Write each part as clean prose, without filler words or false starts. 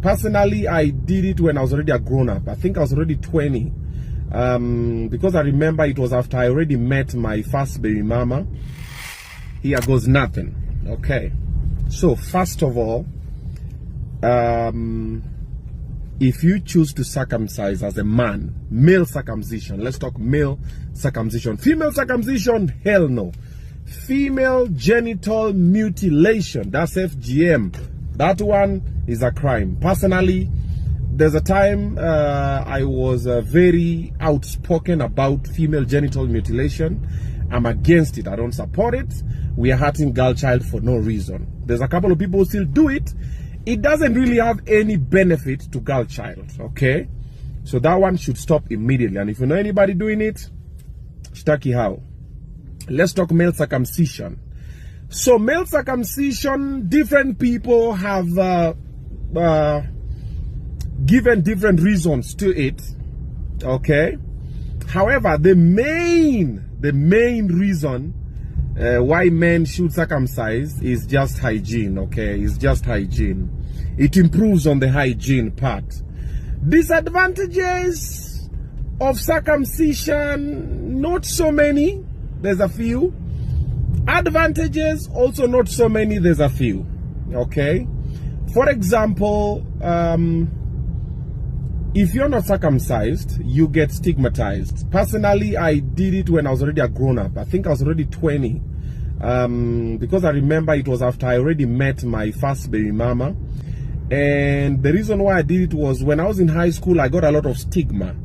Personally, I did it when I was already a grown-up. I think I was already 20. Because I remember it was after I already met my first baby mama. Here goes nothing. Okay. So, first of all, if you choose to circumcise as a man, male circumcision, let's talk male circumcision. Female circumcision, hell no. Female genital mutilation, that's FGM. That one is a crime. Personally, there's a time I was very outspoken about female genital mutilation. I'm against it. I don't support it. We are hurting girl child for no reason. There's a couple of people who still do it. It doesn't really have any benefit to girl child, okay? So that one should stop immediately. And if you know anybody doing it, shtaki how. Let's talk male circumcision. So male circumcision, different people have given different reasons to it, okay? However, the main reason why men should circumcise is just hygiene, okay? It's just hygiene. It improves on the hygiene part. Disadvantages of circumcision, not so many. There's a few. Advantages, also not so many. There's a few, okay? For example, if you're not circumcised, you get stigmatized. Personally, I did it when I was already a grown-up. I think I was already 20. Because I remember it was after I already met my first baby mama. And the reason why I did it was when I was in high school, I got a lot of stigma.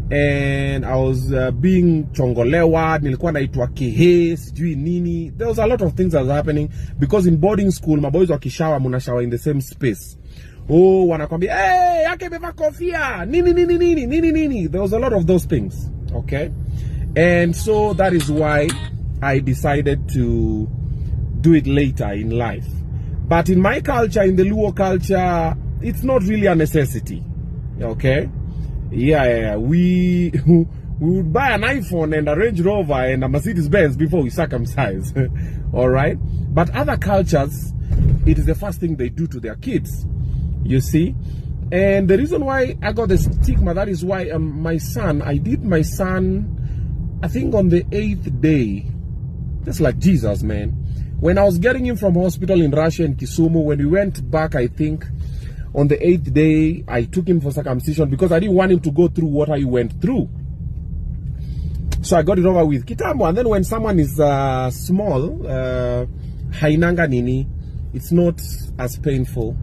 And I was being chongolewa, nilikuwa naitwa kehe, sijui nini. There was a lot of things that was happening. Because in boarding school, my boys wakishawa, muna shower in the same space. Oh, wanakwambia, hey, yake beba kofia, nini. There was a lot of those things, okay? And so that is why I decided to do it later in life. But in my culture, in the Luo culture, it's not really a necessity, okay? Yeah. We would buy an iPhone and a Range Rover and a Mercedes Benz before we circumcise, all right? But other cultures, it is the first thing they do to their kids. You see, and the reason why I got the stigma, that is why I did my son, I think on the 8th day, just like Jesus, man. When I was getting him from hospital in Russia in Kisumu, when we went back, I think on the 8th day, I took him for circumcision because I didn't want him to go through what I went through. So I got it over with kitambo. And then when someone is small, hainanga nini, it's not as painful.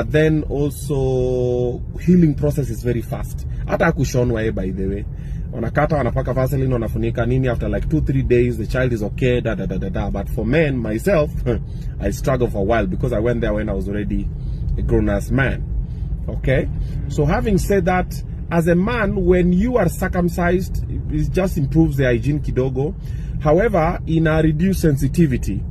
Then also healing process is very fast. Hata kushonwa by the way. Wanakata wanapaka Vaseline wanafunika nini, after like 2-3 days the child is okay, But for men, myself, I struggled for a while because I went there when I was already a grown-ass man. Okay? So having said that, as a man, when you are circumcised, it just improves the hygiene kidogo. However, in a reduced sensitivity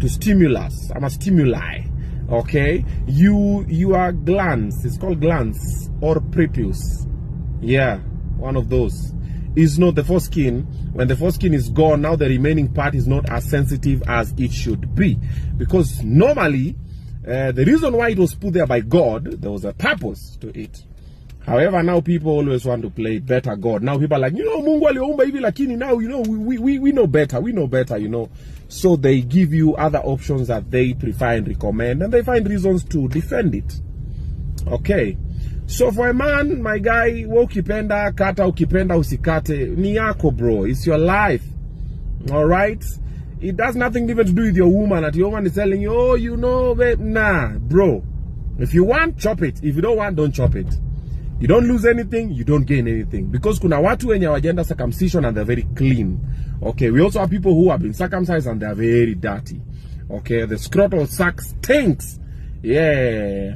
to stimulus, stimuli. Okay, your glands, it's called glands or prepuce, yeah, one of those, is not the foreskin. When the foreskin is gone, now the remaining part is not as sensitive as it should be, because normally the reason why it was put there by God, there was a purpose to it. However, now people always want to play better God. Now people are like, Mungu aliumba hivi lakini, now we know better, you know. So they give you other options that they prefer and recommend, and they find reasons to defend it. Okay. So for a man, my guy, ukipenda kata, ukipenda usikate, ni yako, bro. It's your life. All right? It has nothing even to do with your woman. That your woman is telling you, oh, babe. Nah, bro. If you want, chop it. If you don't want, don't chop it. You don't lose anything, you don't gain anything. Because kuna watu wenye wajenda circumcision and they're very clean. Okay, we also have people who have been circumcised and they're very dirty. Okay, the scrotal sac stinks. Yeah,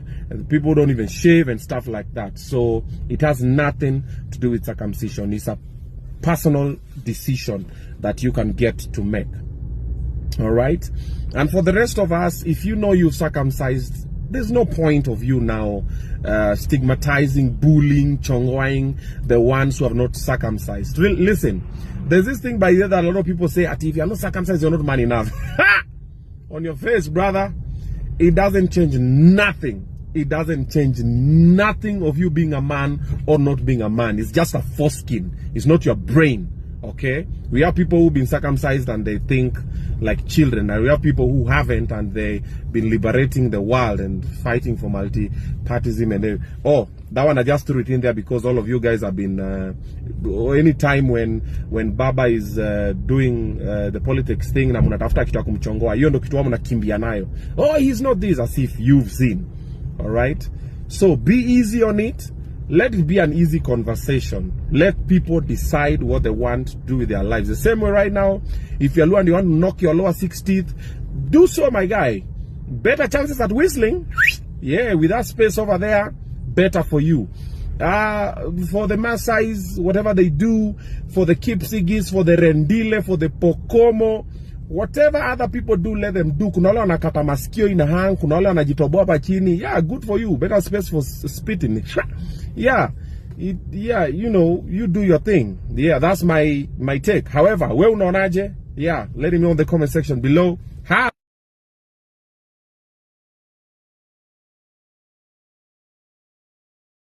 people don't even shave and stuff like that. So it has nothing to do with circumcision. It's a personal decision that you can get to make. All right? And for the rest of us, if you know you've circumcised, there's no point of you now stigmatizing, bullying, chongwaing the ones who have not circumcised. Listen, there's this thing by the way that a lot of people say, if you're not circumcised, you're not man enough. On your face, brother. It doesn't change nothing. it doesn't change nothing of you being a man or not being a man. It's just a foreskin. It's not your brain. Okay, we have people who've been circumcised and they think like children, and we have people who haven't and they've been liberating the world and fighting for multi-partyism. And oh, that one I just threw it in there because all of you guys have been anytime when Baba is doing the politics thing na mnatafuta kitu ya kumchongoa, hiyo ndo kitu mnakimbia nayo. Oh, he's not this, as if you've seen. All right, so be easy on it. Let it be an easy conversation. Let people decide what they want to do with their lives. The same way right now, if you're low and you want to knock your lower 6 teeth, do so, my guy. Better chances at whistling. Yeah, with that space over there, better for you. For the Maasais, whatever they do, for the Kipsigis, for the Rendile, for the Pokomo, whatever other people do, let them do. Kuna wale wanakata masikio in hang, kuna wale wanajitoboa hapa chini. Yeah, good for you. Better space for spitting. Yeah, yeah, you know, you do your thing. Yeah, that's my take. However, we unaonaje? Yeah, let me know in the comment section below.